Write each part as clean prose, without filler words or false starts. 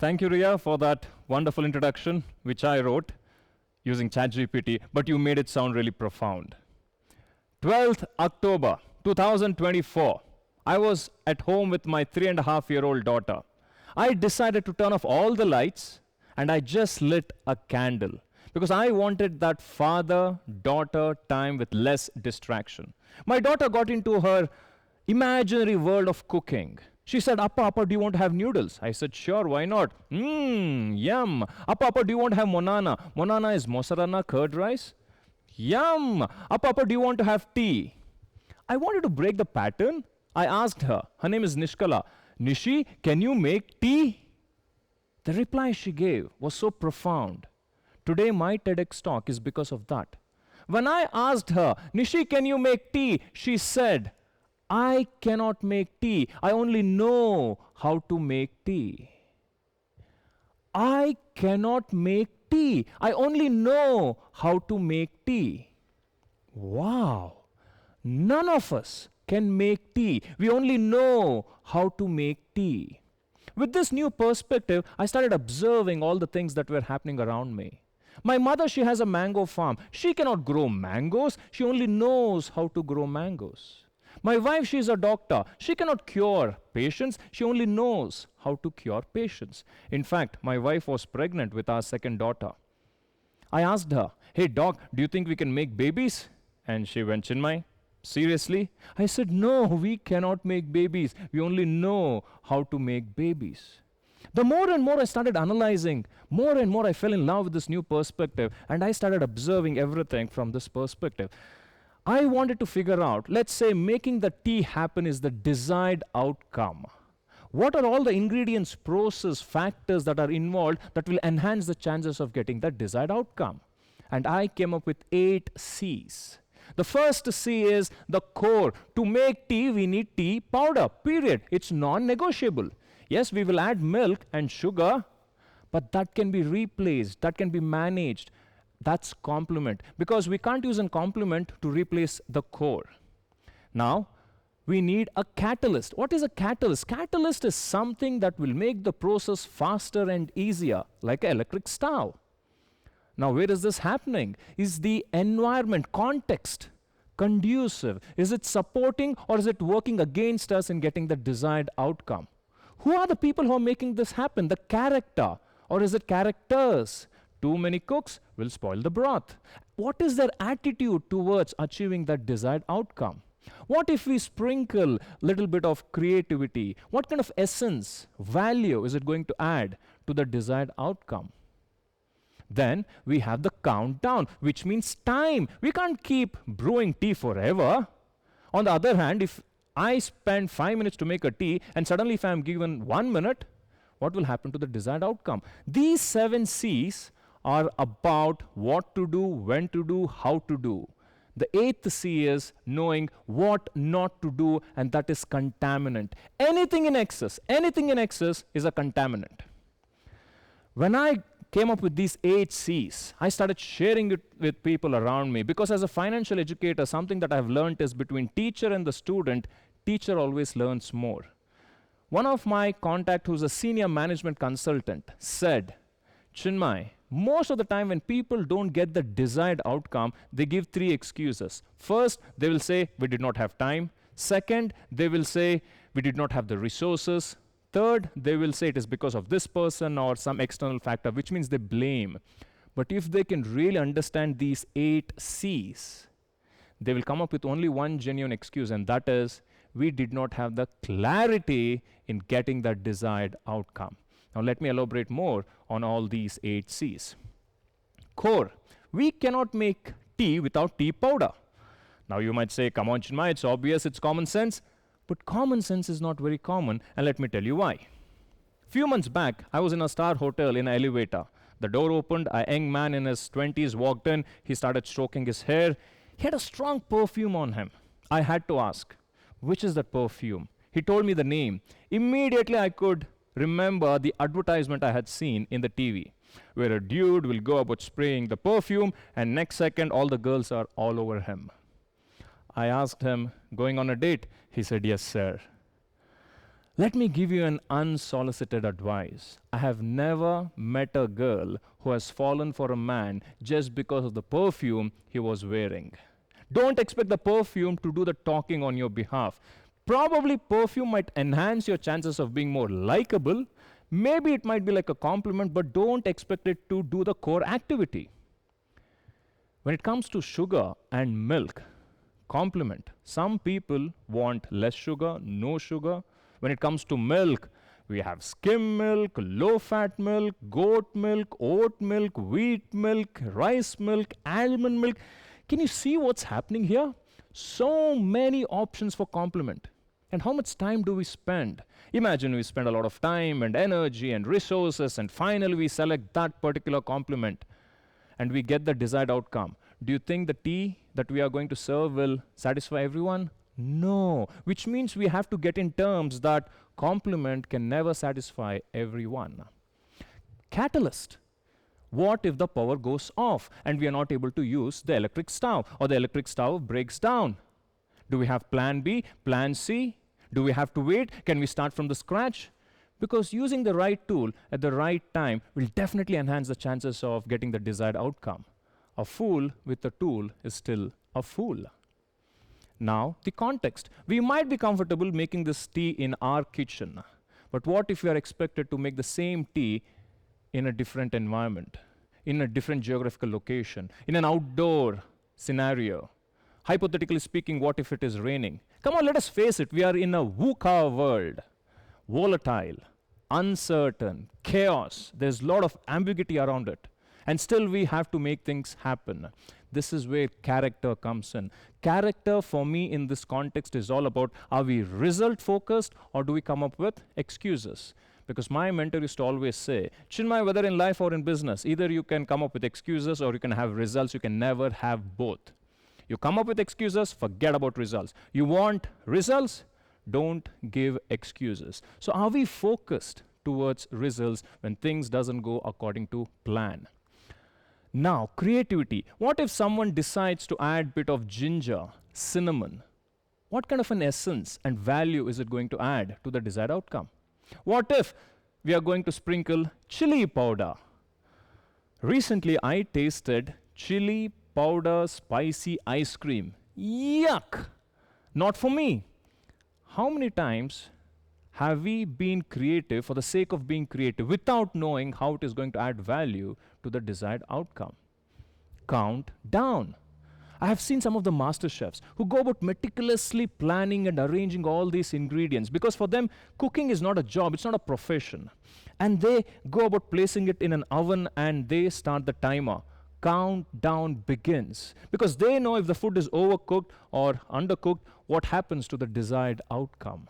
Thank you, Ria, for that wonderful introduction, which I wrote using ChatGPT, but you made it sound really profound. 12th October 2024, I was at home with my 3.5-year-old daughter. I decided to turn off all the lights and I just lit a candle because I wanted that father daughter time with less distraction. My daughter got into her imaginary world of cooking. She said, Appa, do you want to have noodles? I said, sure, why not? Yum. Appa, do you want to have monana? Monana is mozzarella curd rice. Yum. Appa, do you want to have tea? I wanted to break the pattern. I asked her, her name is Nishkala, Nishi, can you make tea? The reply she gave was so profound. Today my TEDx talk is because of that. When I asked her, Nishi, can you make tea? She said, I cannot make tea. I only know how to make tea. I cannot make tea. I only know how to make tea. Wow. None of us can make tea. We only know how to make tea. With this new perspective, I started observing all the things that were happening around me. My mother, she has a mango farm. She cannot grow mangoes. She only knows how to grow mangoes. My wife, she is a doctor. She cannot cure patients. She only knows how to cure patients. In fact, my wife was pregnant with our second daughter. I asked her, hey doc, do you think we can make babies? And she went, Chinmay, seriously? I said, no, we cannot make babies. We only know how to make babies. The more and more I started analyzing, more and more I fell in love with this new perspective, and I started observing everything from this perspective. I wanted to figure out, let's say making the tea happen is the desired outcome. What are all the ingredients, process, factors that are involved that will enhance the chances of getting that desired outcome? And I came up with 8 C's. The first C is the core. To make tea, we need tea powder, period. It's non-negotiable. Yes, we will add milk and sugar, but that can be replaced, that can be managed. That's complement, because we can't use a complement to replace the core. Now, we need a catalyst. What is a catalyst? Catalyst is something that will make the process faster and easier, like an electric stove. Now, where is this happening? Is the environment, context, conducive? Is it supporting or is it working against us in getting the desired outcome? Who are the people who are making this happen? The character, or is it characters? Too many cooks will spoil the broth. What is their attitude towards achieving that desired outcome? What if we sprinkle a little bit of creativity? What kind of essence, value is it going to add to the desired outcome? Then we have the countdown, which means time. We can't keep brewing tea forever. On the other hand, if I spend 5 minutes to make a tea and suddenly if I am given 1 minute, what will happen to the desired outcome? These 7 C's are about what to do, when to do, how to do. The 8th C is knowing what not to do, and that is contaminant. Anything in excess is a contaminant. When I came up with these 8 C's, I started sharing it with people around me, because as a financial educator, something that I've learned is between teacher and the student, teacher always learns more. One of my contact who's a senior management consultant said, Chinmay, most of the time when people don't get the desired outcome, they give 3 excuses. First, they will say, we did not have time. Second, they will say, we did not have the resources. Third, they will say it is because of this person or some external factor, which means they blame. But if they can really understand these 8 C's, they will come up with only one genuine excuse, and that is, we did not have the clarity in getting that desired outcome. Now let me elaborate more on all these 8 C's. Core. We cannot make tea without tea powder. Now you might say, come on Chinmay, it's obvious, it's common sense. But common sense is not very common, and let me tell you why. Few months back, I was in a star hotel in an elevator. The door opened, a young man in his 20s walked in, he started stroking his hair. He had a strong perfume on him. I had to ask, which is that perfume? He told me the name. Immediately I could remember the advertisement I had seen in the TV, where a dude will go about spraying the perfume, and next second all the girls are all over him. I asked him, going on a date? He said, yes, sir. Let me give you an unsolicited advice. I have never met a girl who has fallen for a man just because of the perfume he was wearing. Don't expect the perfume to do the talking on your behalf. Probably perfume might enhance your chances of being more likable. Maybe it might be like a compliment, but don't expect it to do the core activity. When it comes to sugar and milk, compliment. Some people want less sugar, no sugar. When it comes to milk, we have skim milk, low-fat milk, goat milk, oat milk, wheat milk, rice milk, almond milk. Can you see what's happening here? So many options for compliment. And how much time do we spend? Imagine we spend a lot of time and energy and resources, and finally we select that particular compliment and we get the desired outcome. Do you think the tea that we are going to serve will satisfy everyone? No, which means we have to get in terms that compliment can never satisfy everyone. Catalyst. What if the power goes off and we are not able to use the electric stove, or the electric stove breaks down? Do we have plan B, plan C? Do we have to wait? Can we start from the scratch? Because using the right tool at the right time will definitely enhance the chances of getting the desired outcome. A fool with a tool is still a fool. Now, the context. We might be comfortable making this tea in our kitchen, but what if we are expected to make the same tea in a different environment, in a different geographical location, in an outdoor scenario? Hypothetically speaking, what if it is raining? Come on, let us face it, we are in a VUCA world. Volatile, uncertain, chaos. There's a lot of ambiguity around it. And still we have to make things happen. This is where character comes in. Character for me in this context is all about, are we result focused or do we come up with excuses? Because my mentor used to always say, Chinmay, whether in life or in business, either you can come up with excuses or you can have results. You can never have both. You come up with excuses, forget about results. You want results, don't give excuses. So are we focused towards results when things doesn't go according to plan? Now, creativity. What if someone decides to add bit of ginger, cinnamon? What kind of an essence and value is it going to add to the desired outcome? What if we are going to sprinkle chili powder? Recently, I tasted chili powder spicy ice cream. Yuck! Not for me. How many times have we been creative for the sake of being creative without knowing how it is going to add value to the desired outcome? Count down. I have seen some of the master chefs who go about meticulously planning and arranging all these ingredients, because for them, cooking is not a job, it's not a profession. And they go about placing it in an oven and they start the timer. Countdown begins. Because they know if the food is overcooked or undercooked, what happens to the desired outcome.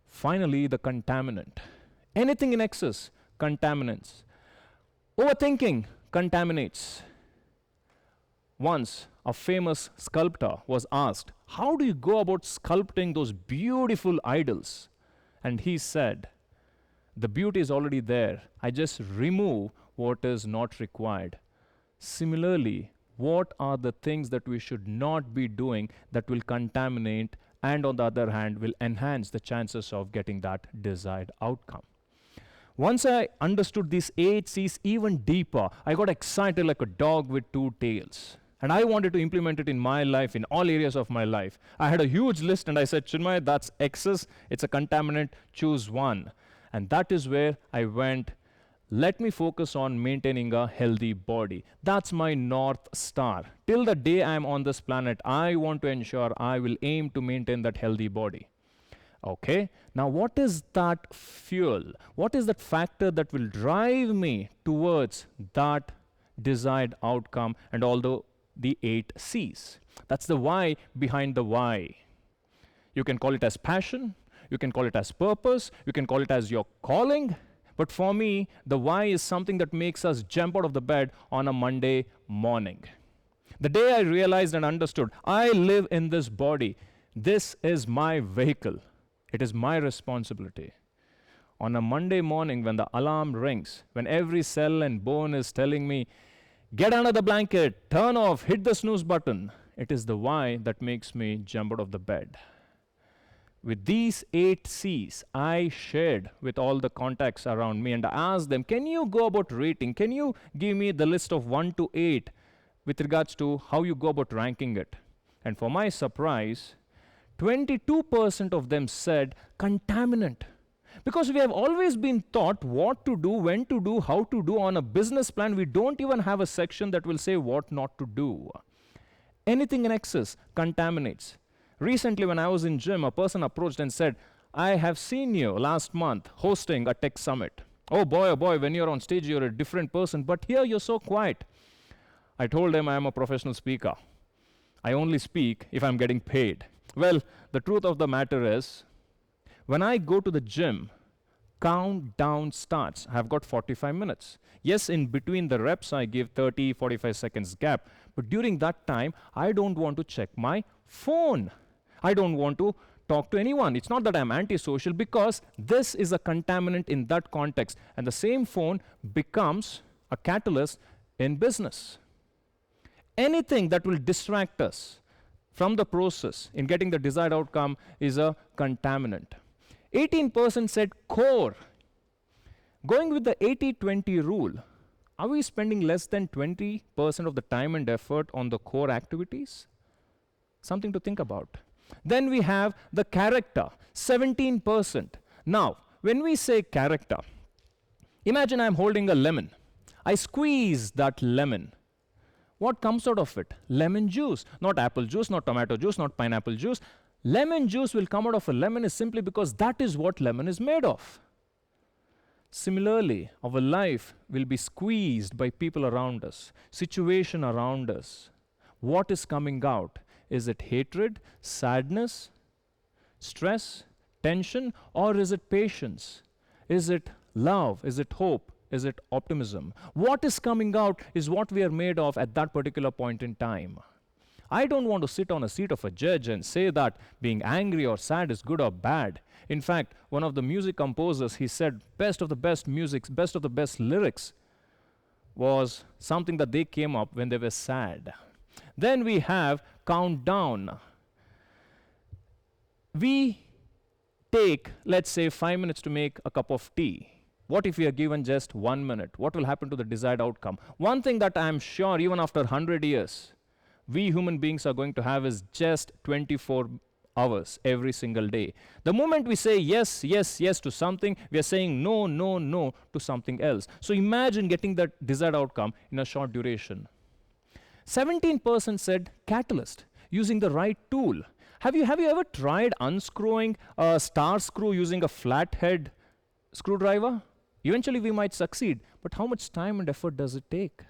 Finally, the contaminant. Anything in excess, contaminants. Overthinking contaminates. Once, a famous sculptor was asked, how do you go about sculpting those beautiful idols? And he said, the beauty is already there. I just remove what is not required. Similarly, what are the things that we should not be doing that will contaminate and on the other hand will enhance the chances of getting that desired outcome? Once I understood these 8 C's even deeper, I got excited like a dog with 2 tails. And I wanted to implement it in my life, in all areas of my life. I had a huge list and I said, Chinmay, that's excess, it's a contaminant, choose one. And that is where I went, let me focus on maintaining a healthy body. That's my North Star. Till the day I'm on this planet, I want to ensure I will aim to maintain that healthy body. Okay, now what is that fuel? What is that factor that will drive me towards that desired outcome and although the 8 C's? That's the why behind the why. You can call it as passion, you can call it as purpose, you can call it as your calling. But for me, the why is something that makes us jump out of the bed on a Monday morning. The day I realized and understood, I live in this body. This is my vehicle. It is my responsibility. On a Monday morning when the alarm rings, when every cell and bone is telling me, get under the blanket, turn off, hit the snooze button, it is the why that makes me jump out of the bed. With these 8 C's, I shared with all the contacts around me and I asked them, can you go about rating? Can you give me the list of 1 to 8 with regards to how you go about ranking it? And for my surprise, 22% of them said contaminant. Because we have always been taught what to do, when to do, how to do. On a business plan, we don't even have a section that will say what not to do. Anything in excess contaminates. Recently, when I was in gym, a person approached and said, I have seen you last month hosting a tech summit. Oh boy, when you're on stage, you're a different person, but here you're so quiet. I told him I am a professional speaker. I only speak if I'm getting paid. Well, the truth of the matter is, when I go to the gym, countdown starts. I've got 45 minutes. Yes, in between the reps, I give 30, 45 seconds gap. But during that time, I don't want to check my phone. I don't want to talk to anyone. It's not that I'm antisocial, because this is a contaminant in that context. And the same phone becomes a catalyst in business. Anything that will distract us from the process in getting the desired outcome is a contaminant. 18% said core. Going with the 80-20 rule, are we spending less than 20% of the time and effort on the core activities? Something to think about. Then we have the character, 17%. Now, when we say character, imagine I'm holding a lemon. I squeeze that lemon. What comes out of it? Lemon juice. Not apple juice, not tomato juice, not pineapple juice. Lemon juice will come out of a lemon is simply because that is what lemon is made of. Similarly, our life will be squeezed by people around us, situation around us. What is coming out? Is it hatred, sadness, stress, tension, or is it patience? Is it love? Is it hope? Is it optimism? What is coming out is what we are made of at that particular point in time. I don't want to sit on a seat of a judge and say that being angry or sad is good or bad. In fact, one of the music composers, he said, best of the best music, best of the best lyrics was something that they came up when they were sad. Then we have countdown. We take, let's say, 5 minutes to make a cup of tea. What if we are given just 1 minute? What will happen to the desired outcome? One thing that I am sure, even after 100 years, we human beings are going to have is just 24 hours every single day. The moment we say yes, yes, yes to something, we are saying no, no, no to something else. So imagine getting that desired outcome in a short duration. 17% said catalyst, using the right tool. Have you ever tried unscrewing a star screw using a flathead screwdriver? Eventually we might succeed, but how much time and effort does it take?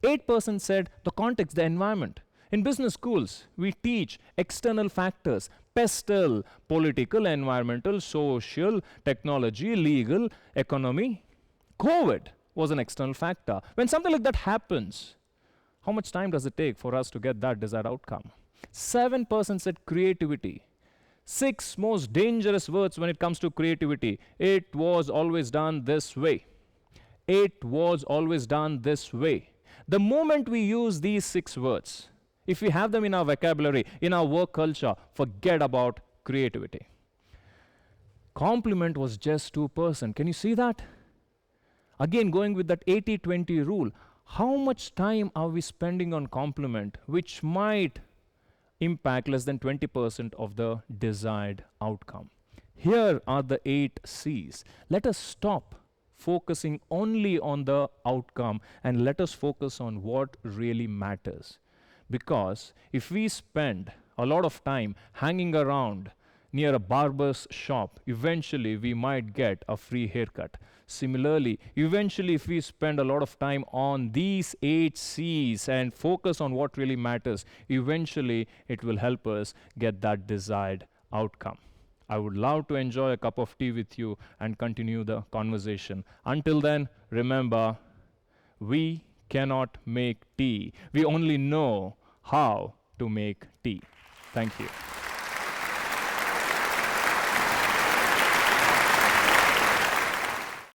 8% said the context, the environment. In business schools, we teach external factors, PESTEL, political, environmental, social, technology, legal, economy. COVID was an external factor. When something like that happens, how much time does it take for us to get that desired outcome? 7% said creativity. 6 most dangerous words when it comes to creativity. It was always done this way. It was always done this way. The moment we use these 6 words, if we have them in our vocabulary, in our work culture, forget about creativity. Compliment was just 2%. Can you see that? Again, going with that 80-20 rule, how much time are we spending on compliment, which might impact less than 20% of the desired outcome? Here are the 8 C's. Let us stop focusing only on the outcome and let us focus on what really matters. Because if we spend a lot of time hanging around near a barber's shop, eventually we might get a free haircut. Similarly, eventually if we spend a lot of time on these 8 C's and focus on what really matters, eventually it will help us get that desired outcome. I would love to enjoy a cup of tea with you and continue the conversation. Until then, remember, we cannot make tea. We only know how to make tea. Thank you.